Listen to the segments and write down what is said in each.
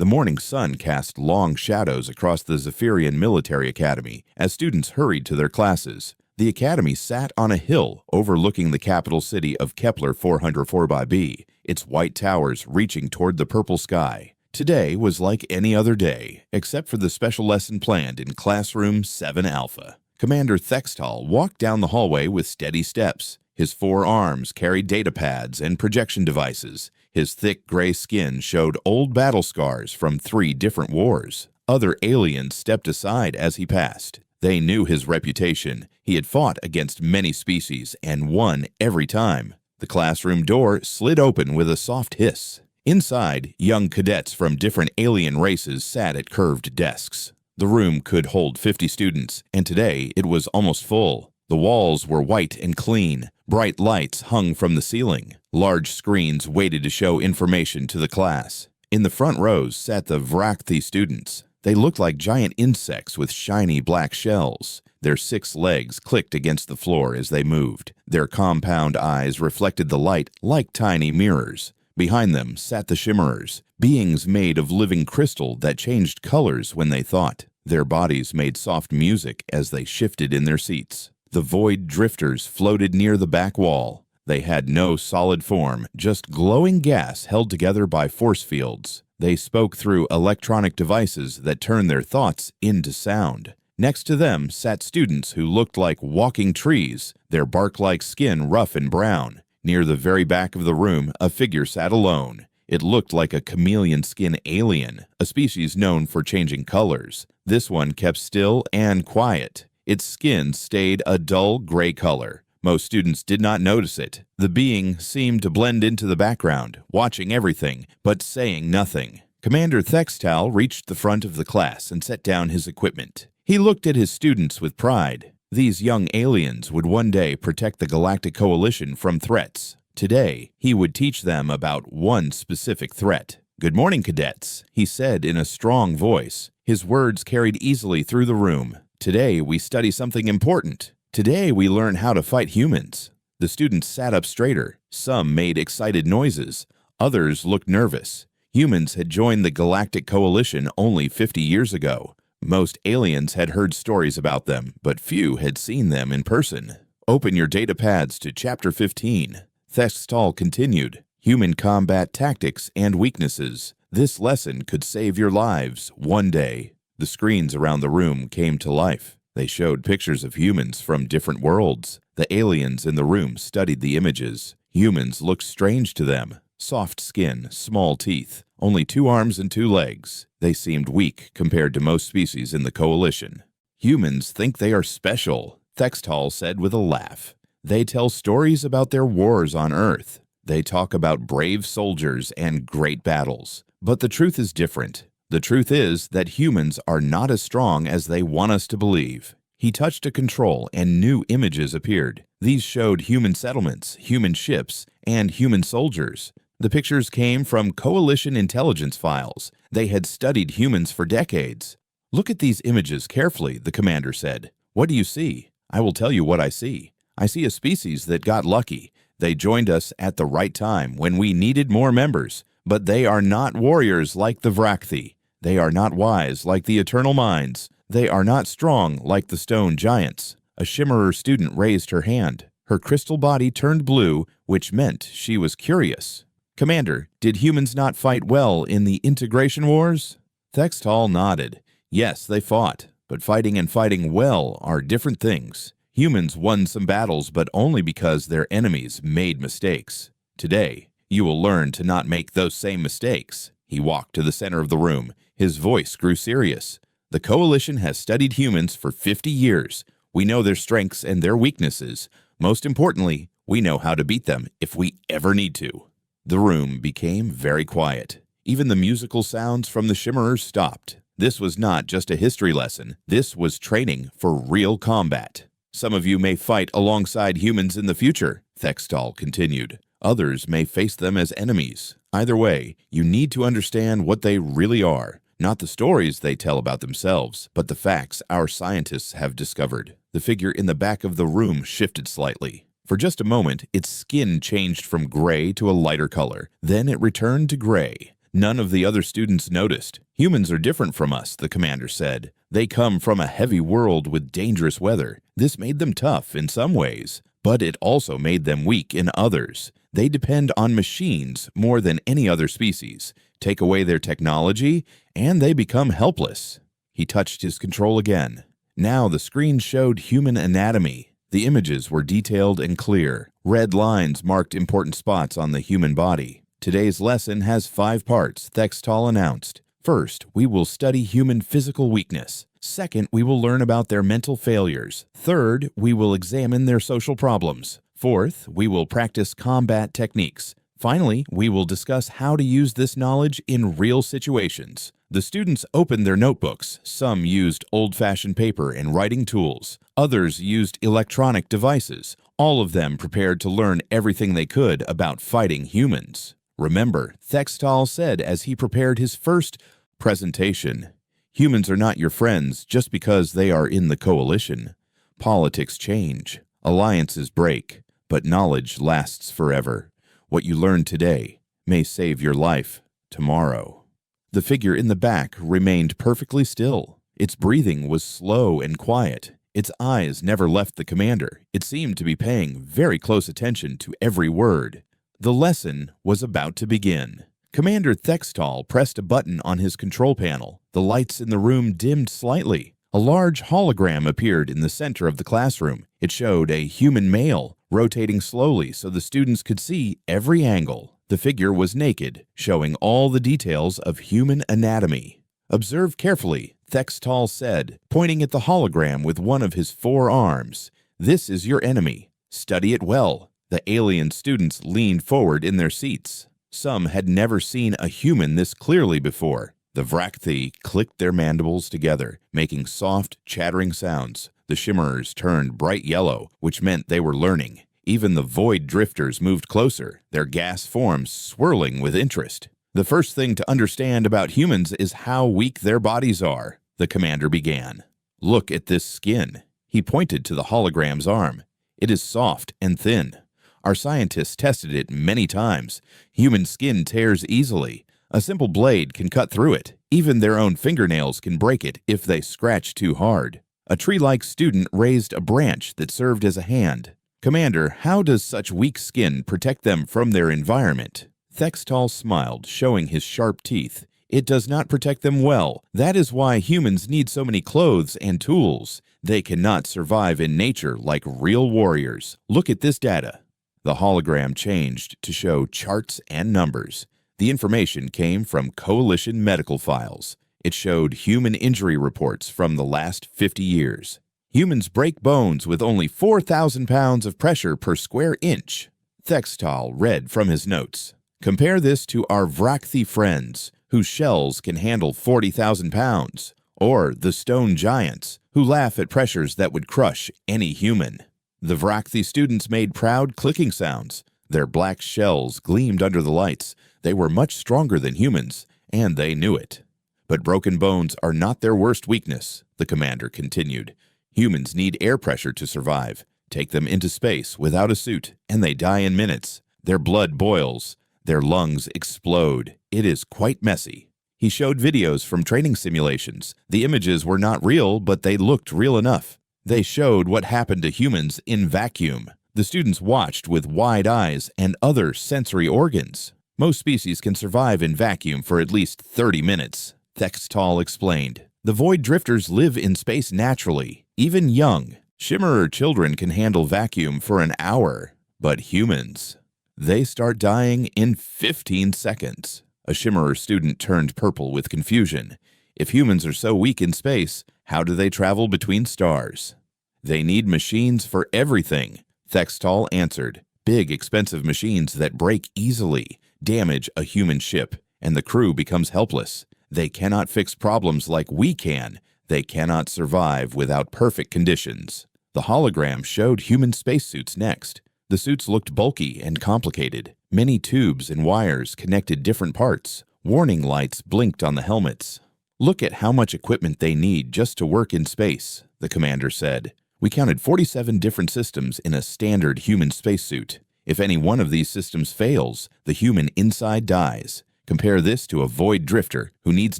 The morning sun cast long shadows across the Zephyrian Military Academy as students hurried to their classes. The academy sat on a hill overlooking the capital city of Kepler 404b, its white towers reaching toward the purple sky. Today was like any other day, except for the special lesson planned in Classroom 7 Alpha. Commander Thextal walked down the hallway with steady steps. His 4 arms carried data pads and projection devices. His thick gray skin showed old battle scars from 3 different wars. Other aliens stepped aside as he passed. They knew his reputation. He had fought against many species and won every time. The classroom door slid open with a soft hiss. Inside, young cadets from different alien races sat at curved desks. The room could hold 50 students, and today it was almost full. The walls were white and clean. Bright lights hung from the ceiling. Large screens waited to show information to the class. In the front rows sat the Vrakthi students. They looked like giant insects with shiny black shells. Their 6 legs clicked against the floor as they moved. Their compound eyes reflected the light like tiny mirrors. Behind them sat the Shimmerers, beings made of living crystal that changed colors when they thought. Their bodies made soft music as they shifted in their seats. The Void Drifters floated near the back wall. They had no solid form, just glowing gas held together by force fields. They spoke through electronic devices that turned their thoughts into sound. Next to them sat students who looked like walking trees, their bark-like skin rough and brown. Near the very back of the room, a figure sat alone. It looked like a chameleon skin alien, a species known for changing colors. This one kept still and quiet. Its skin stayed a dull gray color. Most students did not notice it. The being seemed to blend into the background, watching everything, but saying nothing. Commander Thextal reached the front of the class and set down his equipment. He looked at his students with pride. These young aliens would one day protect the Galactic Coalition from threats. Today, he would teach them about one specific threat. "Good morning, cadets," he said in a strong voice. His words carried easily through the room. "Today, we study something important. Today, we learn how to fight humans." The students sat up straighter. Some made excited noises. Others looked nervous. Humans had joined the Galactic Coalition only 50 years ago. Most aliens had heard stories about them, but few had seen them in person. "Open your data pads to Chapter 15. Thextal continued. "Human combat tactics and weaknesses. This lesson could save your lives one day." The screens around the room came to life. They showed pictures of humans from different worlds. The aliens in the room studied the images. Humans looked strange to them. Soft skin, small teeth, only 2 arms and 2 legs. They seemed weak compared to most species in the Coalition. "Humans think they are special," Thextal said with a laugh. "They tell stories about their wars on Earth. They talk about brave soldiers and great battles. But the truth is different. The truth is that humans are not as strong as they want us to believe." He touched a control and new images appeared. These showed human settlements, human ships, and human soldiers. The pictures came from Coalition intelligence files. They had studied humans for decades. "Look at these images carefully," the commander said. "What do you see?" "I will tell you what I see. I see a species that got lucky. They joined us at the right time when we needed more members. But they are not warriors like the Vrakthi. They are not wise like the Eternal Minds. They are not strong like the Stone Giants." A Shimmerer student raised her hand. Her crystal body turned blue, which meant she was curious. "Commander, did humans not fight well in the Integration Wars?" Thextal nodded. "Yes, they fought. But fighting and fighting well are different things. Humans won some battles, but only because their enemies made mistakes. Today, you will learn to not make those same mistakes." He walked to the center of the room. His voice grew serious. "The Coalition has studied humans for 50 years. We know their strengths and their weaknesses. Most importantly, we know how to beat them if we ever need to." The room became very quiet. Even the musical sounds from the Shimmerers stopped. This was not just a history lesson. This was training for real combat. "Some of you may fight alongside humans in the future," Thextal continued. "Others may face them as enemies. Either way, you need to understand what they really are. Not the stories they tell about themselves, but the facts our scientists have discovered." The figure in the back of the room shifted slightly. For just a moment, its skin changed from gray to a lighter color. Then it returned to gray. None of the other students noticed. Humans are different from us, the commander said. They come from a heavy world with dangerous weather. This made them tough in some ways, but it also made them weak in others. They depend on machines more than any other species. Take away their technology, and they become helpless. He touched his control again. Now the screen showed human anatomy. The images were detailed and clear. Red lines marked important spots on the human body. Today's lesson has 5 parts, Thextal announced. First, we will study human physical weakness. Second, we will learn about their mental failures. Third, we will examine their social problems. Fourth, we will practice combat techniques. Finally, we will discuss how to use this knowledge in real situations. The students opened their notebooks. Some used old-fashioned paper and writing tools. Others used electronic devices. All of them prepared to learn everything they could about fighting humans. Remember, Thextal said as he prepared his first presentation, humans are not your friends just because they are in the coalition. Politics change, alliances break, but knowledge lasts forever. What you learn today may save your life tomorrow. The figure in the back remained perfectly still. Its breathing was slow and quiet. Its eyes never left the commander. It seemed to be paying very close attention to every word. The lesson was about to begin. Commander Thextal pressed a button on his control panel. The lights in the room dimmed slightly. A large hologram appeared in the center of the classroom. It showed a human male, rotating slowly so the students could see every angle. The figure was naked, showing all the details of human anatomy. "Observe carefully," Thextal said, pointing at the hologram with one of his 4 arms. "This is your enemy. Study it well." The alien students leaned forward in their seats. Some had never seen a human this clearly before. The Vrakthi clicked their mandibles together, making soft, chattering sounds. The Shimmerers turned bright yellow, which meant they were learning. Even the Void Drifters moved closer, their gas forms swirling with interest. "The first thing to understand about humans is how weak their bodies are," the commander began. "Look at this skin." He pointed to the hologram's arm. "It is soft and thin. Our scientists tested it many times. Human skin tears easily. A simple blade can cut through it. Even their own fingernails can break it if they scratch too hard." A tree-like student raised a branch that served as a hand. "Commander, how does such weak skin protect them from their environment?" Thextal smiled, showing his sharp teeth. "It does not protect them well. That is why humans need so many clothes and tools. They cannot survive in nature like real warriors. Look at this data." The hologram changed to show charts and numbers. The information came from Coalition medical files. It showed human injury reports from the last 50 years. Humans break bones with only 4,000 pounds of pressure per square inch. Thextal read from his notes. "Compare this to our Vrakthi friends, whose shells can handle 40,000 pounds, or the stone giants, who laugh at pressures that would crush any human." The Vrakthi students made proud clicking sounds. Their black shells gleamed under the lights. They were much stronger than humans, and they knew it. "But broken bones are not their worst weakness," the commander continued. "Humans need air pressure to survive. Take them into space without a suit, and they die in minutes. Their blood boils. Their lungs explode. It is quite messy." He showed videos from training simulations. The images were not real, but they looked real enough. They showed what happened to humans in vacuum. The students watched with wide eyes and other sensory organs. "Most species can survive in vacuum for at least 30 minutes, Thextal explained. "The Void Drifters live in space naturally, even young. Shimmerer children can handle vacuum for an hour, but humans, they start dying in 15 seconds. A Shimmerer student turned purple with confusion. If humans are so weak in space, how do they travel between stars? "They need machines for everything," Thextal answered. "Big, expensive machines that break easily, damage a human ship, and the crew becomes helpless. They cannot fix problems like we can. They cannot survive without perfect conditions." The hologram showed human spacesuits next. The suits looked bulky and complicated. Many tubes and wires connected different parts. Warning lights blinked on the helmets. "Look at how much equipment they need just to work in space," the commander said. "We counted 47 different systems in a standard human spacesuit. If any one of these systems fails, the human inside dies. Compare this to a void drifter who needs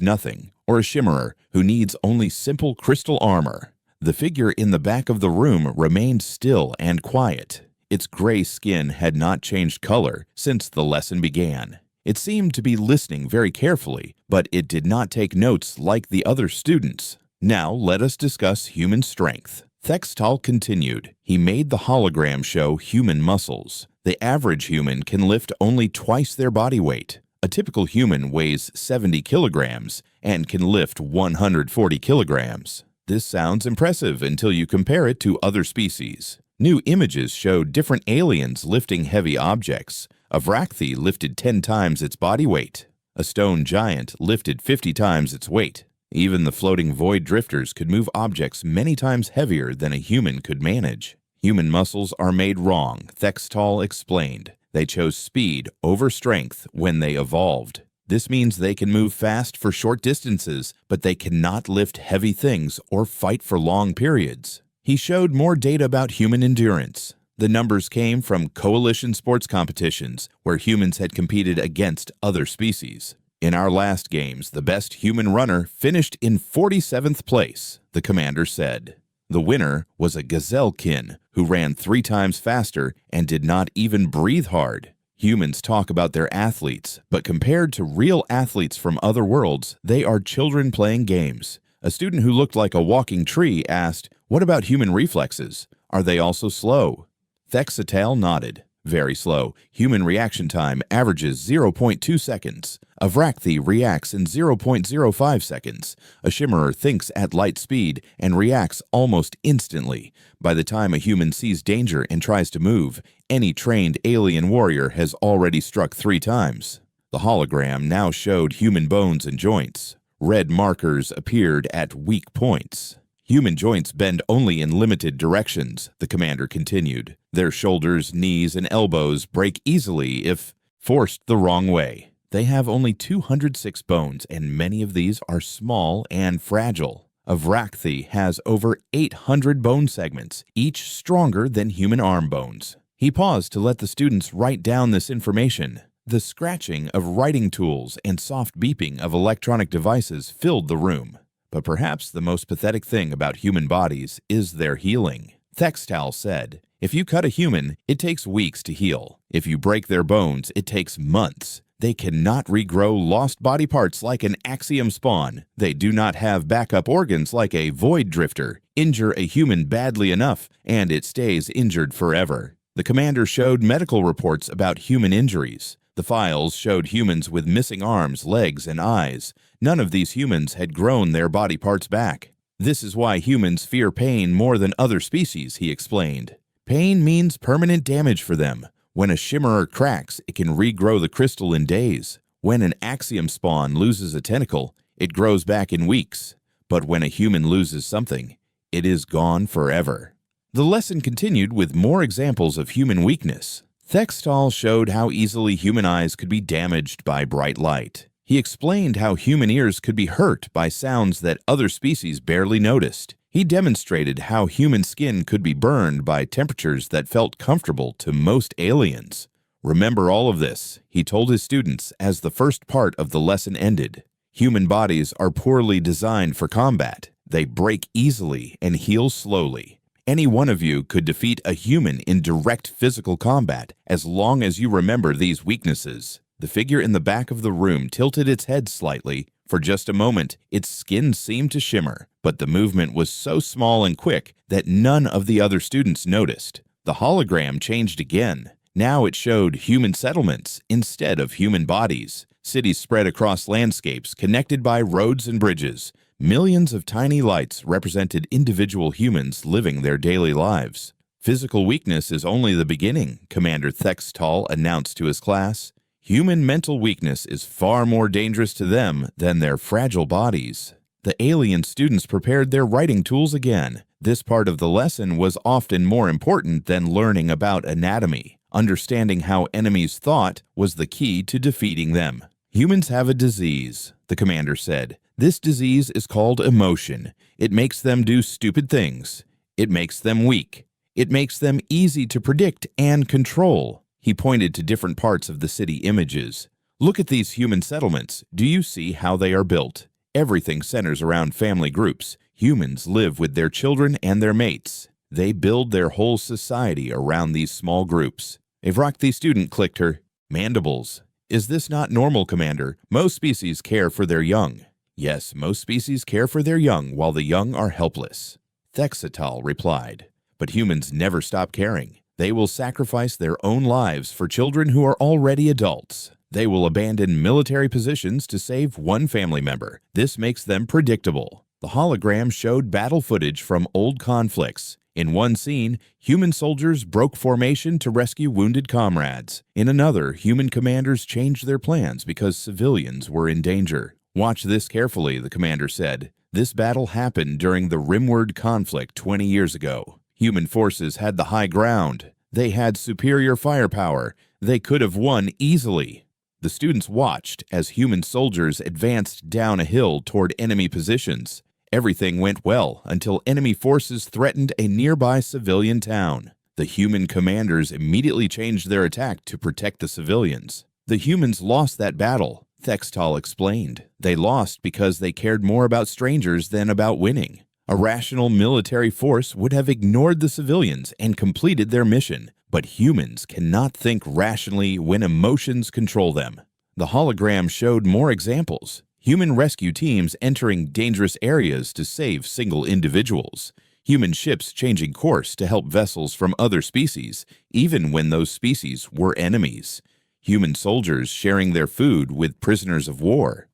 nothing, or a shimmerer who needs only simple crystal armor. The figure in the back of the room remained still and quiet. Its gray skin had not changed color since the lesson began. It seemed to be listening very carefully, but it did not take notes like the other students. Now let us discuss human strength. Thextal continued. He made the hologram show human muscles. The average human can lift only twice their body weight. A typical human weighs 70 kilograms and can lift 140 kilograms. This sounds impressive until you compare it to other species. New images showed different aliens lifting heavy objects. A Vrachthy lifted 10 times its body weight. A stone giant lifted 50 times its weight. Even the floating void drifters could move objects many times heavier than a human could manage. Human muscles are made wrong, Thextal explained. They chose speed over strength when they evolved. This means they can move fast for short distances, but they cannot lift heavy things or fight for long periods. He showed more data about human endurance. The numbers came from coalition sports competitions where humans had competed against other species. In our last games, the best human runner finished in 47th place, the commander said. The winner was a gazellekin who ran 3 times faster and did not even breathe hard. Humans talk about their athletes, but compared to real athletes from other worlds, they are children playing games. A student who looked like a walking tree asked, "What about human reflexes? Are they also slow?" Thextal nodded. Very slow. Human reaction time averages 0.2 seconds. A Vrachthy reacts in 0.05 seconds. A shimmerer thinks at light speed and reacts almost instantly. By the time a human sees danger and tries to move, any trained alien warrior has already struck 3 times. The hologram now showed human bones and joints. Red markers appeared at weak points. Human joints bend only in limited directions, the commander continued. Their shoulders, knees, and elbows break easily if forced the wrong way. They have only 206 bones, and many of these are small and fragile. A Vrachthy has over 800 bone segments, each stronger than human arm bones. He paused to let the students write down this information. The scratching of writing tools and soft beeping of electronic devices filled the room. But perhaps the most pathetic thing about human bodies is their healing. Thextal said, "If you cut a human, it takes weeks to heal. If you break their bones, it takes months. They cannot regrow lost body parts like an axiom spawn. They do not have backup organs like a void drifter. Injure a human badly enough, and it stays injured forever." The commander showed medical reports about human injuries. The files showed humans with missing arms, legs, and eyes. None of these humans had grown their body parts back. This is why humans fear pain more than other species, he explained. Pain means permanent damage for them. When a shimmerer cracks, it can regrow the crystal in days. When an axiom spawn loses a tentacle, it grows back in weeks. But when a human loses something, it is gone forever. The lesson continued with more examples of human weakness. Thextal showed how easily human eyes could be damaged by bright light. He explained how human ears could be hurt by sounds that other species barely noticed. He demonstrated how human skin could be burned by temperatures that felt comfortable to most aliens. Remember all of this, he told his students as the first part of the lesson ended. Human bodies are poorly designed for combat. They break easily and heal slowly. Any one of you could defeat a human in direct physical combat as long as you remember these weaknesses. The figure in the back of the room tilted its head slightly. For just a moment, its skin seemed to shimmer, but the movement was so small and quick that none of the other students noticed. The hologram changed again. Now it showed human settlements instead of human bodies. Cities spread across landscapes connected by roads and bridges. Millions of tiny lights represented individual humans living their daily lives. Physical weakness is only the beginning, Commander Thextal announced to his class. Human mental weakness is far more dangerous to them than their fragile bodies. The alien students prepared their writing tools again. This part of the lesson was often more important than learning about anatomy. Understanding how enemies thought was the key to defeating them. Humans have a disease, the commander said. This disease is called emotion. It makes them do stupid things. It makes them weak. It makes them easy to predict and control. He pointed to different parts of the city images. Look at these human settlements. Do you see how they are built? Everything centers around family groups. Humans live with their children and their mates. They build their whole society around these small groups. A Vrakthi student clicked her. Mandibles. Is this not normal, Commander? Most species care for their young. Yes, most species care for their young while the young are helpless. Thexatal replied. But humans never stop caring. They will sacrifice their own lives for children who are already adults. They will abandon military positions to save one family member. This makes them predictable. The hologram showed battle footage from old conflicts. In one scene, human soldiers broke formation to rescue wounded comrades. In another, human commanders changed their plans because civilians were in danger. Watch this carefully, the commander said. This battle happened during the Rimward conflict 20 years ago. Human forces had the high ground. They had superior firepower. They could have won easily. The students watched as human soldiers advanced down a hill toward enemy positions. Everything went well until enemy forces threatened a nearby civilian town. The human commanders immediately changed their attack to protect the civilians. The humans lost that battle, Thextal explained. They lost because they cared more about strangers than about winning. A rational military force would have ignored the civilians and completed their mission. But humans cannot think rationally when emotions control them. The hologram showed more examples. Human rescue teams entering dangerous areas to save single individuals. Human ships changing course to help vessels from other species, even when those species were enemies. Human soldiers sharing their food with prisoners of war.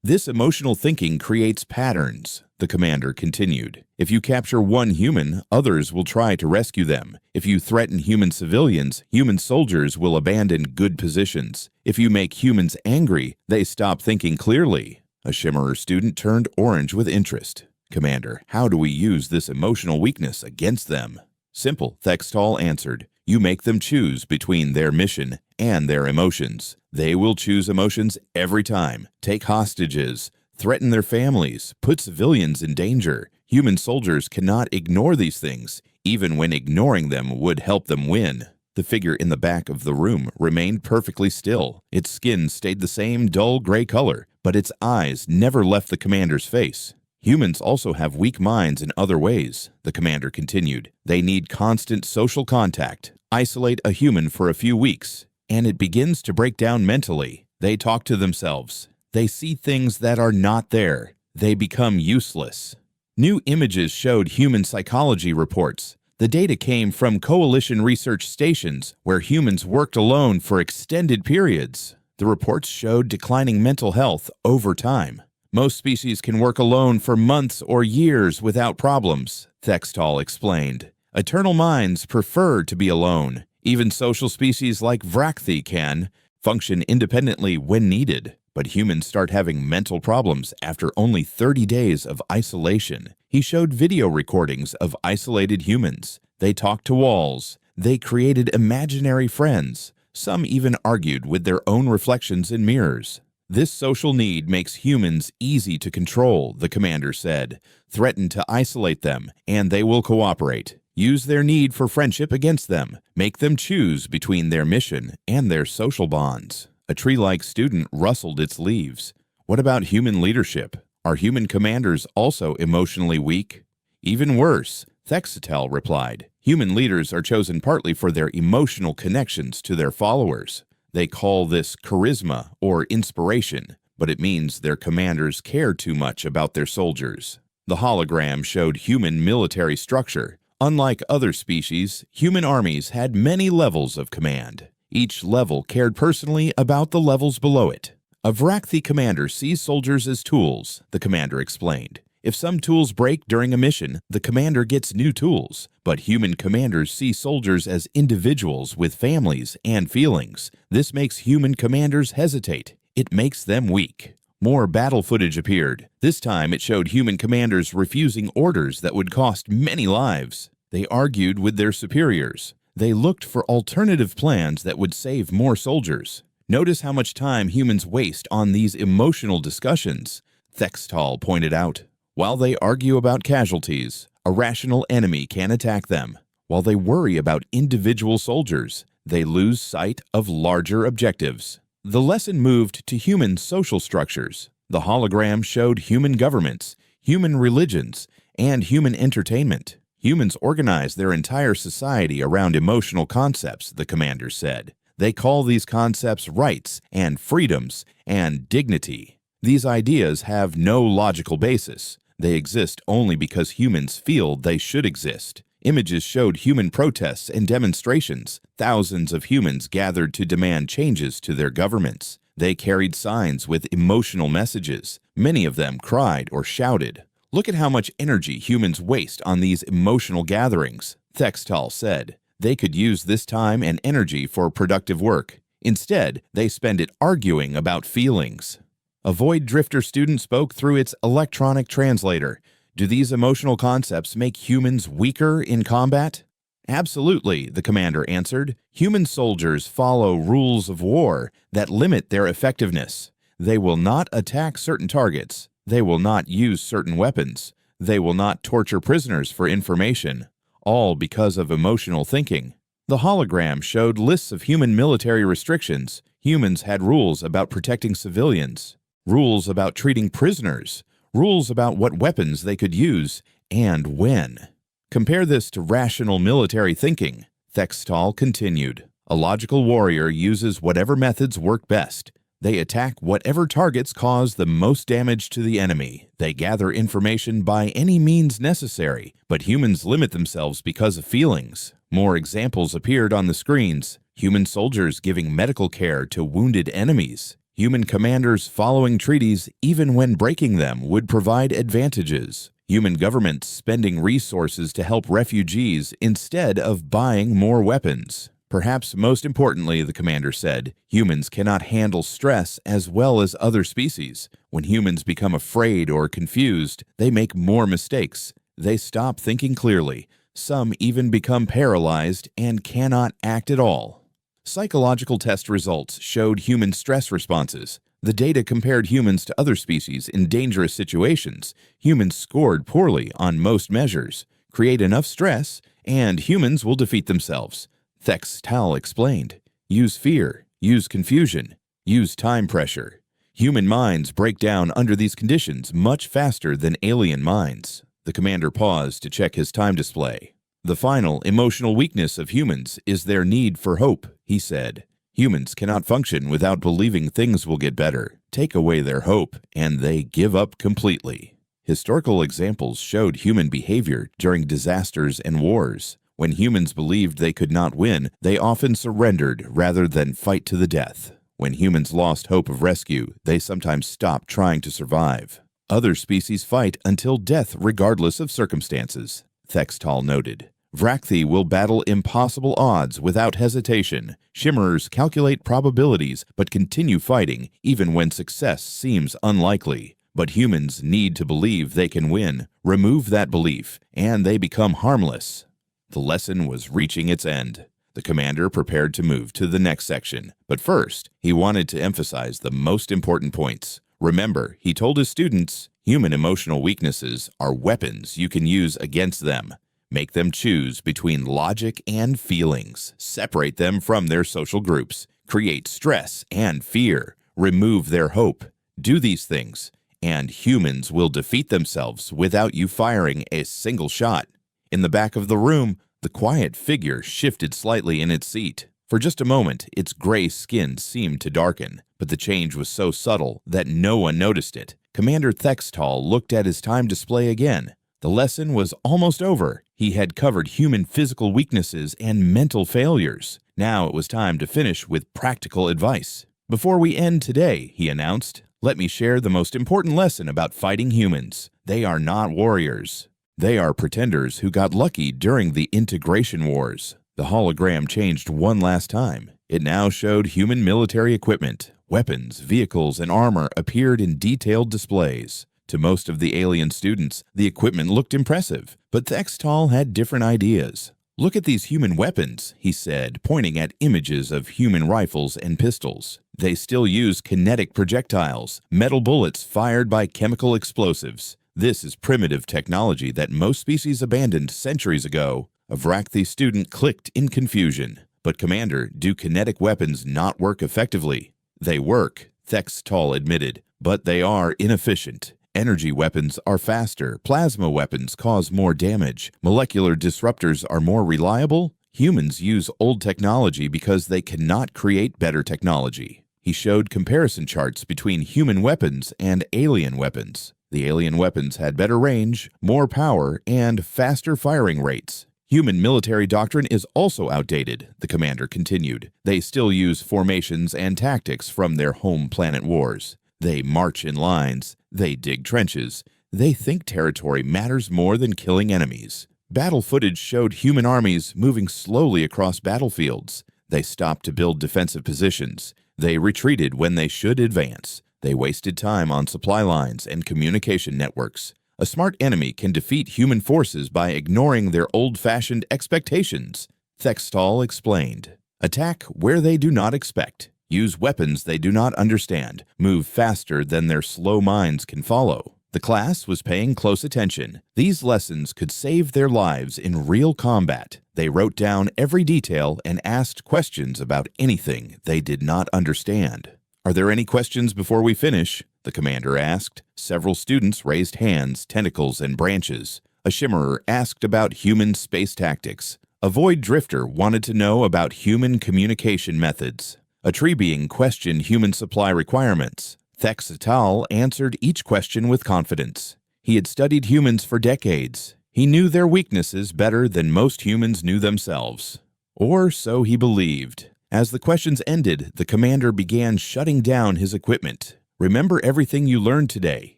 This emotional thinking creates patterns, the commander continued. If you capture one human, others will try to rescue them. If you threaten human civilians, human soldiers will abandon good positions. If you make humans angry, they stop thinking clearly. A Shimmerer student turned orange with interest. Commander, how do we use this emotional weakness against them? Simple, Thextal answered. You make them choose between their mission and their emotions. They will choose emotions every time. Take hostages, threaten their families, put civilians in danger. Human soldiers cannot ignore these things, even when ignoring them would help them win. The figure in the back of the room remained perfectly still. Its skin stayed the same dull gray color, but its eyes never left the commander's face. Humans also have weak minds in other ways, the commander continued. They need constant social contact. Isolate a human for a few weeks, and it begins to break down mentally. They talk to themselves. They see things that are not there. They become useless. New images showed human psychology reports. The data came from coalition research stations where humans worked alone for extended periods. The reports showed declining mental health over time. Most species can work alone for months or years without problems, Thextal explained. Eternal minds prefer to be alone. Even social species like Vrakthi can function independently when needed. But humans start having mental problems after only 30 days of isolation. He showed video recordings of isolated humans. They talked to walls. They created imaginary friends. Some even argued with their own reflections in mirrors. This social need makes humans easy to control, the commander said. Threaten to isolate them, and they will cooperate. Use their need for friendship against them. Make them choose between their mission and their social bonds. A tree-like student rustled its leaves. What about human leadership? Are human commanders also emotionally weak? Even worse, Thexatel replied. Human leaders are chosen partly for their emotional connections to their followers. They call this charisma or inspiration, but it means their commanders care too much about their soldiers. The hologram showed human military structure. Unlike other species, human armies had many levels of command. Each level cared personally about the levels below it. A Vrakthi commander sees soldiers as tools, the commander explained. If some tools break during a mission, the commander gets new tools. But human commanders see soldiers as individuals with families and feelings. This makes human commanders hesitate. It makes them weak. More battle footage appeared. This time it showed human commanders refusing orders that would cost many lives. They argued with their superiors. They looked for alternative plans that would save more soldiers. Notice how much time humans waste on these emotional discussions, Thextal pointed out. While they argue about casualties, a rational enemy can attack them. While they worry about individual soldiers, they lose sight of larger objectives. The lesson moved to human social structures. The hologram showed human governments, human religions, and human entertainment. Humans organize their entire society around emotional concepts, the commander said. They call these concepts rights and freedoms and dignity. These ideas have no logical basis. They exist only because humans feel they should exist. Images showed human protests and demonstrations. Thousands of humans gathered to demand changes to their governments. They carried signs with emotional messages. Many of them cried or shouted. Look at how much energy humans waste on these emotional gatherings, Thextal said. They could use this time and energy for productive work. Instead, they spend it arguing about feelings. A Void Drifter student spoke through its electronic translator. Do these emotional concepts make humans weaker in combat? Absolutely, the commander answered. Human soldiers follow rules of war that limit their effectiveness. They will not attack certain targets. They will not use certain weapons. They will not torture prisoners for information, all because of emotional thinking. The hologram showed lists of human military restrictions. Humans had rules about protecting civilians, rules about treating prisoners, rules about what weapons they could use and when. Compare this to rational military thinking, Thextal continued. A logical warrior uses whatever methods work best. They attack whatever targets cause the most damage to the enemy. They gather information by any means necessary, but humans limit themselves because of feelings. More examples appeared on the screens. Human soldiers giving medical care to wounded enemies. Human commanders following treaties even when breaking them would provide advantages. Human governments spending resources to help refugees instead of buying more weapons. Perhaps most importantly, the commander said, humans cannot handle stress as well as other species. When humans become afraid or confused, they make more mistakes. They stop thinking clearly. Some even become paralyzed and cannot act at all. Psychological test results showed human stress responses. The data compared humans to other species in dangerous situations. Humans scored poorly on most measures. Create enough stress, and humans will defeat themselves. Thextal explained. Use fear, use confusion, use time pressure. Human minds break down under these conditions much faster than alien minds. The commander paused to check his time display. The final emotional weakness of humans is their need for hope, he said. Humans cannot function without believing things will get better. Take away their hope, and they give up completely. Historical examples showed human behavior during disasters and wars. When humans believed they could not win, they often surrendered rather than fight to the death. When humans lost hope of rescue, they sometimes stopped trying to survive. Other species fight until death regardless of circumstances, Thextal noted. Vrakthi will battle impossible odds without hesitation. Shimmerers calculate probabilities but continue fighting even when success seems unlikely. But humans need to believe they can win. Remove that belief, and they become harmless. The lesson was reaching its end. The commander prepared to move to the next section, but first, he wanted to emphasize the most important points. Remember, he told his students, human emotional weaknesses are weapons you can use against them. Make them choose between logic and feelings. Separate them from their social groups. Create stress and fear. Remove their hope. Do these things, and humans will defeat themselves without you firing a single shot. In the back of the room, the quiet figure shifted slightly in its seat. For just a moment, its gray skin seemed to darken, but the change was so subtle that no one noticed it. Commander Thextal looked at his time display again. The lesson was almost over. He had covered human physical weaknesses and mental failures. Now it was time to finish with practical advice. Before we end today, he announced, let me share the most important lesson about fighting humans. They are not warriors. They are pretenders who got lucky during the integration wars. The hologram changed one last time. It now showed human military equipment. Weapons, vehicles, and armor appeared in detailed displays. To most of the alien students, the equipment looked impressive, but Thextal had different ideas. Look at these human weapons, he said, pointing at images of human rifles and pistols. They still use kinetic projectiles, metal bullets fired by chemical explosives. This is primitive technology that most species abandoned centuries ago. A Vrakthi student clicked in confusion. But Commander, do kinetic weapons not work effectively? They work, Thextall admitted, but they are inefficient. Energy weapons are faster, plasma weapons cause more damage, molecular disruptors are more reliable. Humans use old technology because they cannot create better technology. He showed comparison charts between human weapons and alien weapons. The alien weapons had better range, more power, and faster firing rates. Human military doctrine is also outdated, the commander continued. They still use formations and tactics from their home planet wars. They march in lines. They dig trenches. They think territory matters more than killing enemies. Battle footage showed human armies moving slowly across battlefields. They stopped to build defensive positions. They retreated when they should advance. They wasted time on supply lines and communication networks. A smart enemy can defeat human forces by ignoring their old-fashioned expectations, Thextall explained. Attack where they do not expect. Use weapons they do not understand. Move faster than their slow minds can follow. The class was paying close attention. These lessons could save their lives in real combat. They wrote down every detail and asked questions about anything they did not understand. "Are there any questions before we finish?" the commander asked. Several students raised hands, tentacles, and branches. A shimmerer asked about human space tactics. A void drifter wanted to know about human communication methods. A tree being questioned human supply requirements. Thextall answered each question with confidence. He had studied humans for decades. He knew their weaknesses better than most humans knew themselves. Or so he believed. As the questions ended, the commander began shutting down his equipment. "Remember everything you learned today,"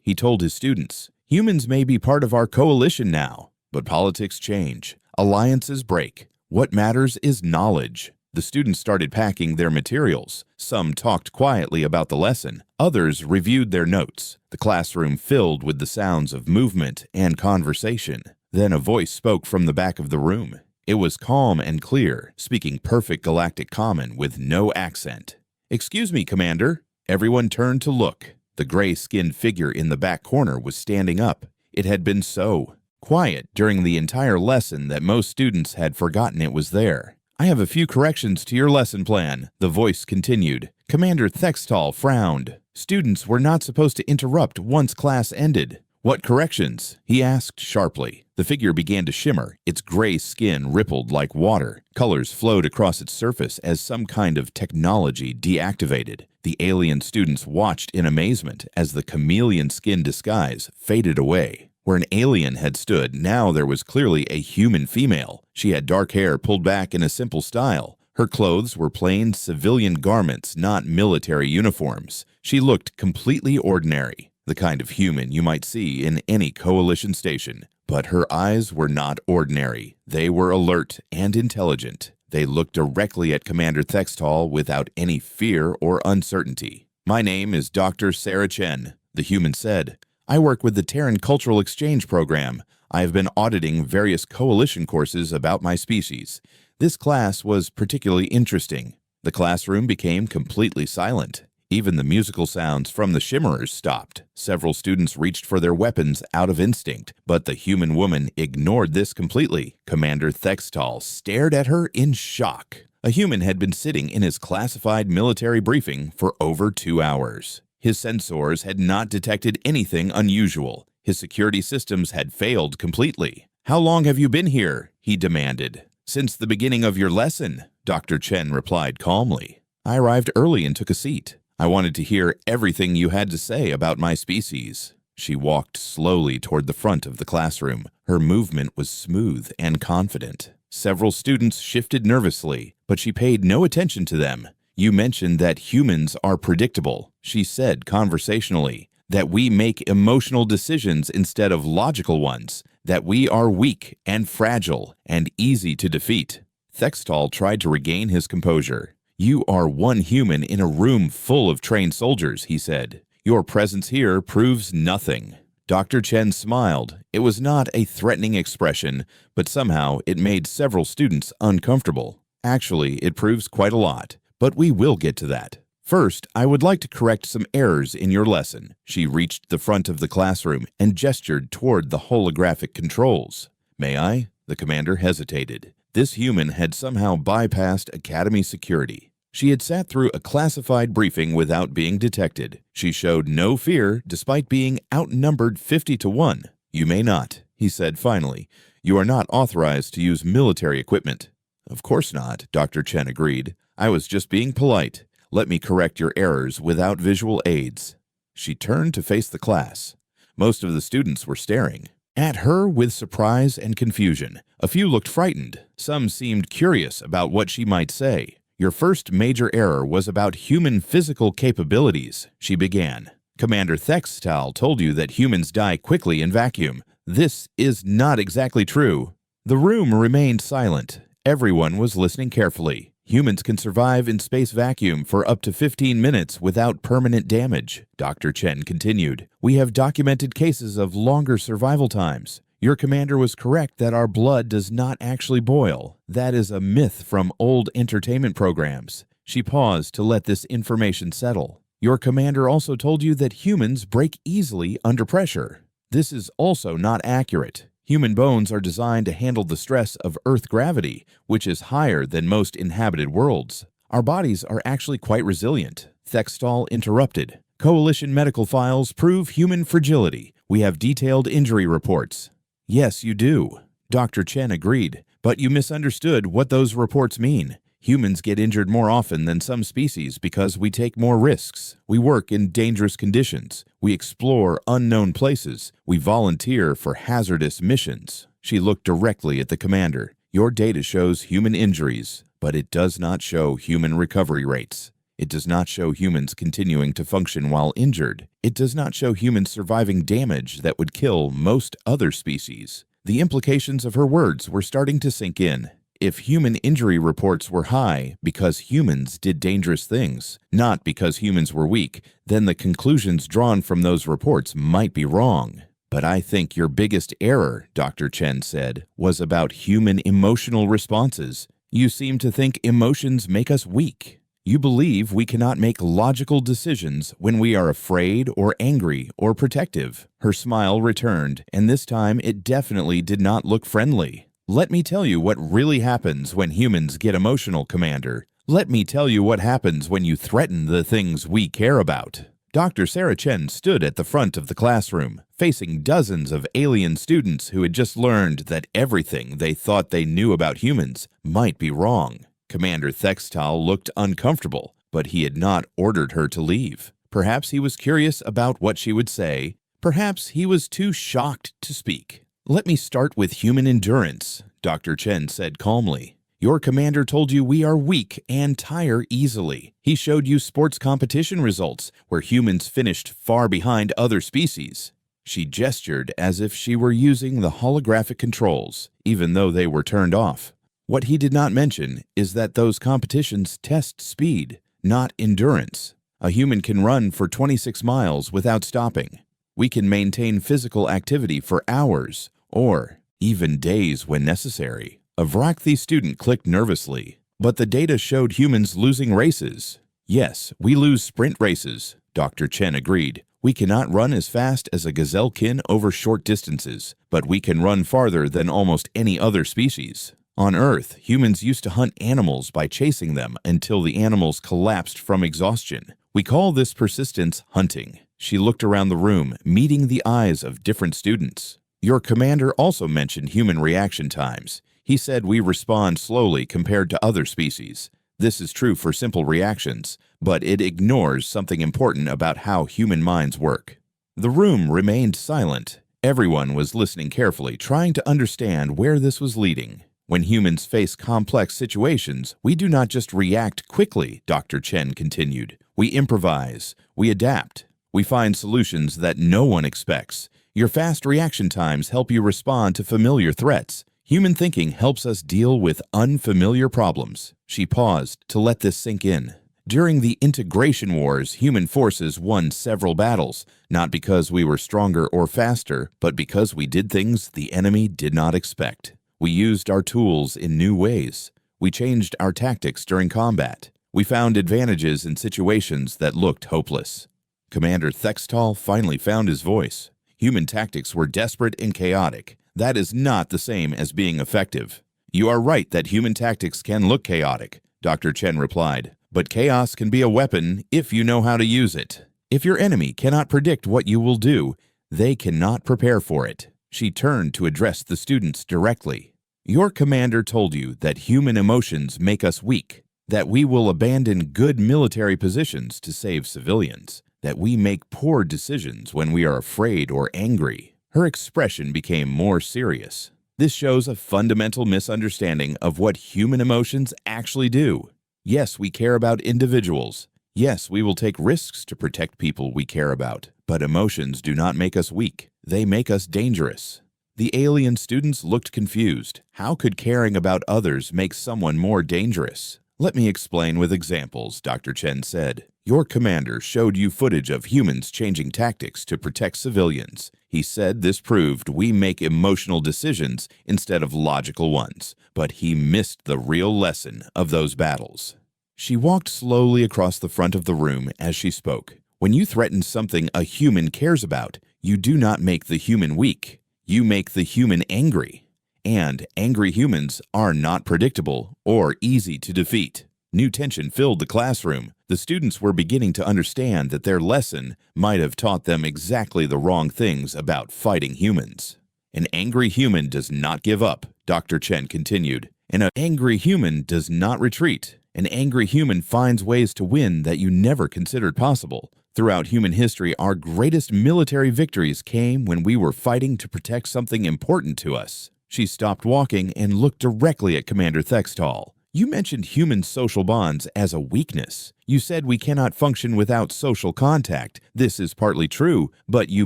he told his students. "Humans may be part of our coalition now, but politics change. Alliances break. What matters is knowledge." The students started packing their materials. Some talked quietly about the lesson. Others reviewed their notes. The classroom filled with the sounds of movement and conversation. Then a voice spoke from the back of the room. It was calm and clear, speaking perfect Galactic Common with no accent. "Excuse me, Commander." Everyone turned to look. The gray-skinned figure in the back corner was standing up. It had been so quiet during the entire lesson that most students had forgotten it was there. "I have a few corrections to your lesson plan," the voice continued. Commander Thextall frowned. Students were not supposed to interrupt once class ended. "What corrections?" he asked sharply. The figure began to shimmer. Its gray skin rippled like water. Colors flowed across its surface as some kind of technology deactivated. The alien students watched in amazement as the chameleon skin disguise faded away. Where an alien had stood, now there was clearly a human female. She had dark hair pulled back in a simple style. Her clothes were plain civilian garments, not military uniforms. She looked completely ordinary, the kind of human you might see in any coalition station. But her eyes were not ordinary. They were alert and intelligent. They looked directly at Commander Thextall without any fear or uncertainty. "My name is Dr. Sarah Chen," the human said. "I work with the Terran Cultural Exchange Program. I have been auditing various coalition courses about my species. This class was particularly interesting." The classroom became completely silent. Even the musical sounds from the shimmerers stopped. Several students reached for their weapons out of instinct, but the human woman ignored this completely. Commander Thextall stared at her in shock. A human had been sitting in his classified military briefing for over 2 hours. His sensors had not detected anything unusual. His security systems had failed completely. "How long have you been here?" he demanded. "Since the beginning of your lesson," Dr. Chen replied calmly. "I arrived early and took a seat. I wanted to hear everything you had to say about my species." She walked slowly toward the front of the classroom. Her movement was smooth and confident. Several students shifted nervously, but she paid no attention to them. "You mentioned that humans are predictable," she said conversationally, "that we make emotional decisions instead of logical ones, that we are weak and fragile and easy to defeat." Thextall tried to regain his composure. "You are one human in a room full of trained soldiers," he said. "Your presence here proves nothing." Dr. Chen smiled. It was not a threatening expression, but somehow it made several students uncomfortable. "Actually, it proves quite a lot. But we will get to that. First, I would like to correct some errors in your lesson." She reached the front of the classroom and gestured toward the holographic controls. "May I?" The commander hesitated. This human had somehow bypassed Academy security. She had sat through a classified briefing without being detected. She showed no fear despite being outnumbered 50 to 1. "You may not," he said finally. "You are not authorized to use military equipment." "Of course not," Dr. Chen agreed. "I was just being polite. Let me correct your errors without visual aids." She turned to face the class. Most of the students were staring at her with surprise and confusion. A few looked frightened. Some seemed curious about what she might say. "Your first major error was about human physical capabilities," she began. "Commander Thextal told you that humans die quickly in vacuum. This is not exactly true." The room remained silent. Everyone was listening carefully. "Humans can survive in space vacuum for up to 15 minutes without permanent damage," Dr. Chen continued. "We have documented cases of longer survival times. Your commander was correct that our blood does not actually boil. That is a myth from old entertainment programs." She paused to let this information settle. "Your commander also told you that humans break easily under pressure. This is also not accurate. Human bones are designed to handle the stress of Earth gravity, which is higher than most inhabited worlds. Our bodies are actually quite resilient." Thextal interrupted. "Coalition medical files prove human fragility. We have detailed injury reports." "Yes, you do," Dr. Chen agreed, "but you misunderstood what those reports mean. Humans get injured more often than some species because we take more risks. We work in dangerous conditions. We explore unknown places. We volunteer for hazardous missions." She looked directly at the commander. "Your data shows human injuries, but it does not show human recovery rates. It does not show humans continuing to function while injured. It does not show humans surviving damage that would kill most other species." The implications of her words were starting to sink in. If human injury reports were high because humans did dangerous things, not because humans were weak, then the conclusions drawn from those reports might be wrong. "But I think your biggest error," Dr. Chen said, "was about human emotional responses. You seem to think emotions make us weak. You believe we cannot make logical decisions when we are afraid or angry or protective." Her smile returned, and this time it definitely did not look friendly. "Let me tell you what really happens when humans get emotional, Commander. Let me tell you what happens when you threaten the things we care about." Dr. Sarah Chen stood at the front of the classroom, facing dozens of alien students who had just learned that everything they thought they knew about humans might be wrong. Commander Thextal looked uncomfortable, but he had not ordered her to leave. Perhaps he was curious about what she would say. Perhaps he was too shocked to speak. "Let me start with human endurance," Dr. Chen said calmly. "Your commander told you we are weak and tire easily. He showed you sports competition results where humans finished far behind other species." She gestured as if she were using the holographic controls, even though they were turned off. What he did not mention is that those competitions test speed, not endurance. A human can run for 26 miles without stopping. We can maintain physical activity for hours, or even days when necessary. A Vrakthi student clicked nervously. "But the data showed humans losing races." "Yes, we lose sprint races," Dr. Chen agreed. "We cannot run as fast as a gazelle-kin over short distances, but we can run farther than almost any other species. On Earth, humans used to hunt animals by chasing them until the animals collapsed from exhaustion. We call this persistence hunting." She looked around the room, meeting the eyes of different students. "Your commander also mentioned human reaction times. He said we respond slowly compared to other species. This is true for simple reactions, but it ignores something important about how human minds work." The room remained silent. Everyone was listening carefully, trying to understand where this was leading. "When humans face complex situations, we do not just react quickly," Dr. Chen continued. "We improvise. We adapt. We find solutions that no one expects. Your fast reaction times help you respond to familiar threats. Human thinking helps us deal with unfamiliar problems." She paused to let this sink in. "During the integration wars, human forces won several battles, not because we were stronger or faster, but because we did things the enemy did not expect. We used our tools in new ways. We changed our tactics during combat. We found advantages in situations that looked hopeless." Commander Thextal finally found his voice. "Human tactics were desperate and chaotic. That is not the same as being effective." "You are right that human tactics can look chaotic," Dr. Chen replied, But chaos can be a weapon if you know how to use it. If your enemy cannot predict what you will do, they cannot prepare for it. She turned to address the students directly. Your commander told you that human emotions make us weak, that we will abandon good military positions to save civilians, that we make poor decisions when we are afraid or angry. Her expression became more serious. This shows a fundamental misunderstanding of what human emotions actually do. Yes, we care about individuals. Yes, we will take risks to protect people we care about. But emotions do not make us weak. They make us dangerous. The alien students looked confused. How could caring about others make someone more dangerous? Let me explain with examples, Dr. Chen said. Your commander showed you footage of humans changing tactics to protect civilians. He said this proved we make emotional decisions instead of logical ones, but he missed the real lesson of those battles. She walked slowly across the front of the room as she spoke. When you threaten something a human cares about, you do not make the human weak. You make the human angry. And angry humans are not predictable or easy to defeat. New tension filled the classroom. The students were beginning to understand that their lesson might have taught them exactly the wrong things about fighting humans. An angry human does not give up, Dr. Chen continued. And an angry human does not retreat. An angry human finds ways to win that you never considered possible. Throughout human history, our greatest military victories came when we were fighting to protect something important to us. She stopped walking and looked directly at Commander Thextal. You mentioned human social bonds as a weakness. You said we cannot function without social contact. This is partly true, but you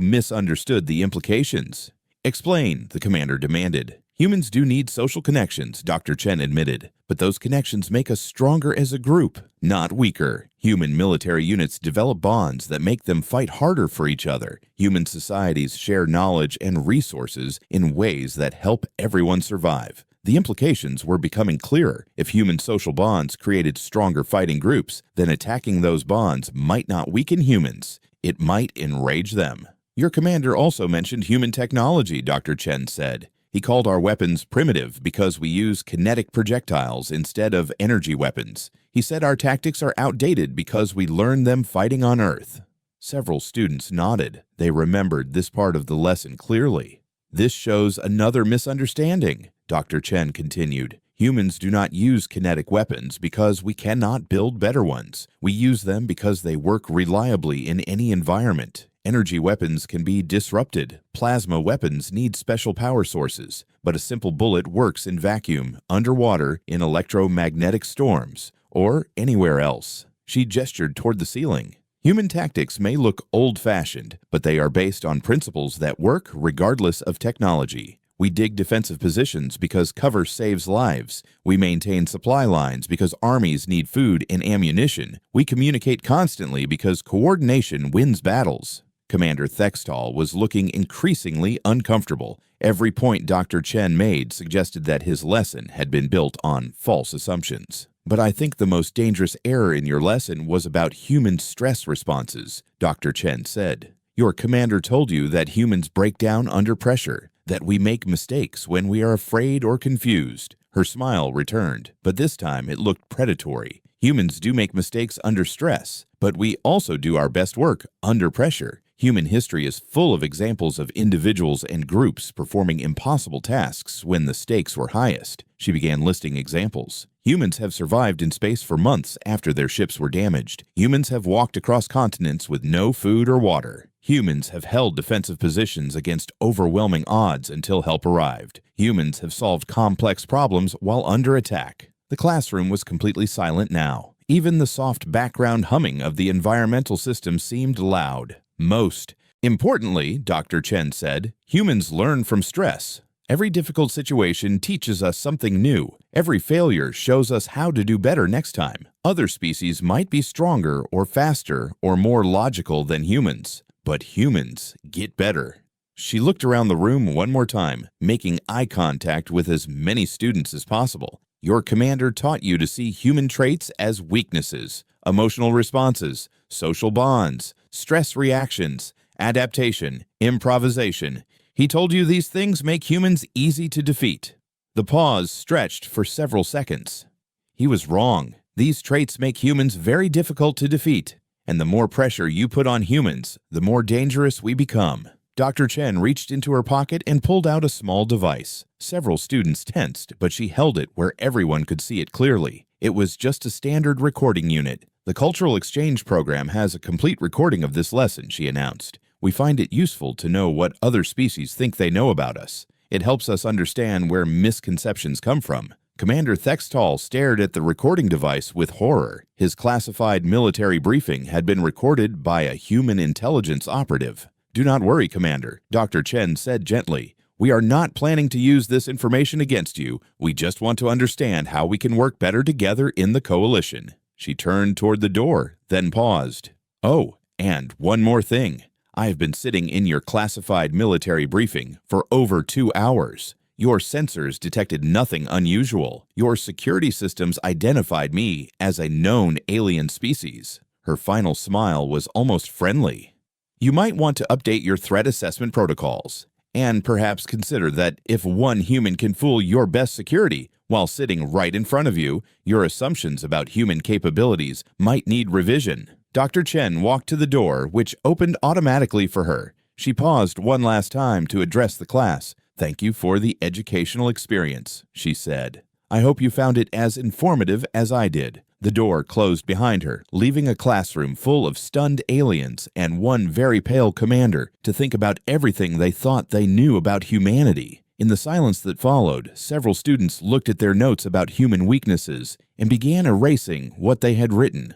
misunderstood the implications. Explain, the commander demanded. Humans do need social connections, Dr. Chen admitted, but those connections make us stronger as a group, not weaker. Human military units develop bonds that make them fight harder for each other. Human societies share knowledge and resources in ways that help everyone survive. The implications were becoming clearer. If human social bonds created stronger fighting groups, then attacking those bonds might not weaken humans. It might enrage them. Your commander also mentioned human technology, Dr. Chen said. He called our weapons primitive because we use kinetic projectiles instead of energy weapons. He said our tactics are outdated because we learned them fighting on Earth. Several students nodded. They remembered this part of the lesson clearly. This shows another misunderstanding, Dr. Chen continued. Humans do not use kinetic weapons because we cannot build better ones. We use them because they work reliably in any environment. Energy weapons can be disrupted. Plasma weapons need special power sources, but a simple bullet works in vacuum, underwater, in electromagnetic storms, or anywhere else. She gestured toward the ceiling. Human tactics may look old-fashioned, but they are based on principles that work regardless of technology. We dig defensive positions because cover saves lives. We maintain supply lines because armies need food and ammunition. We communicate constantly because coordination wins battles. Commander Thextal was looking increasingly uncomfortable. Every point Dr. Chen made suggested that his lesson had been built on false assumptions. But I think the most dangerous error in your lesson was about human stress responses, Dr. Chen said. Your commander told you that humans break down under pressure, that we make mistakes when we are afraid or confused. Her smile returned, but this time it looked predatory. Humans do make mistakes under stress, but we also do our best work under pressure. Human history is full of examples of individuals and groups performing impossible tasks when the stakes were highest. She began listing examples. Humans have survived in space for months after their ships were damaged. Humans have walked across continents with no food or water. Humans have held defensive positions against overwhelming odds until help arrived. Humans have solved complex problems while under attack. The classroom was completely silent now. Even the soft background humming of the environmental system seemed loud. Most importantly, Dr. Chen said, humans learn from stress. Every difficult situation teaches us something new. Every failure shows us how to do better next time. Other species might be stronger or faster or more logical than humans, but humans get better. She looked around the room one more time, making eye contact with as many students as possible. Your commander taught you to see human traits as weaknesses, emotional responses, social bonds, stress reactions, adaptation, improvisation. He told you these things make humans easy to defeat. The pause stretched for several seconds. He was wrong. These traits make humans very difficult to defeat, and the more pressure you put on humans, the more dangerous we become." Dr. Chen reached into her pocket and pulled out a small device. Several students tensed, but she held it where everyone could see it clearly. It was just a standard recording unit. "The Cultural Exchange Program has a complete recording of this lesson," she announced. "We find it useful to know what other species think they know about us. It helps us understand where misconceptions come from." Commander Thextal stared at the recording device with horror. His classified military briefing had been recorded by a human intelligence operative. "Do not worry, Commander," Dr. Chen said gently. "We are not planning to use this information against you. We just want to understand how we can work better together in the coalition." She turned toward the door, then paused. "Oh, and one more thing. I have been sitting in your classified military briefing for over 2 hours. Your sensors detected nothing unusual. Your security systems identified me as a known alien species." Her final smile was almost friendly. "You might want to update your threat assessment protocols, and perhaps consider that if one human can fool your best security while sitting right in front of you, your assumptions about human capabilities might need revision." Dr. Chen walked to the door, which opened automatically for her. She paused one last time to address the class. "Thank you for the educational experience," she said. "I hope you found it as informative as I did." The door closed behind her, leaving a classroom full of stunned aliens and one very pale commander to think about everything they thought they knew about humanity. In the silence that followed, several students looked at their notes about human weaknesses and began erasing what they had written.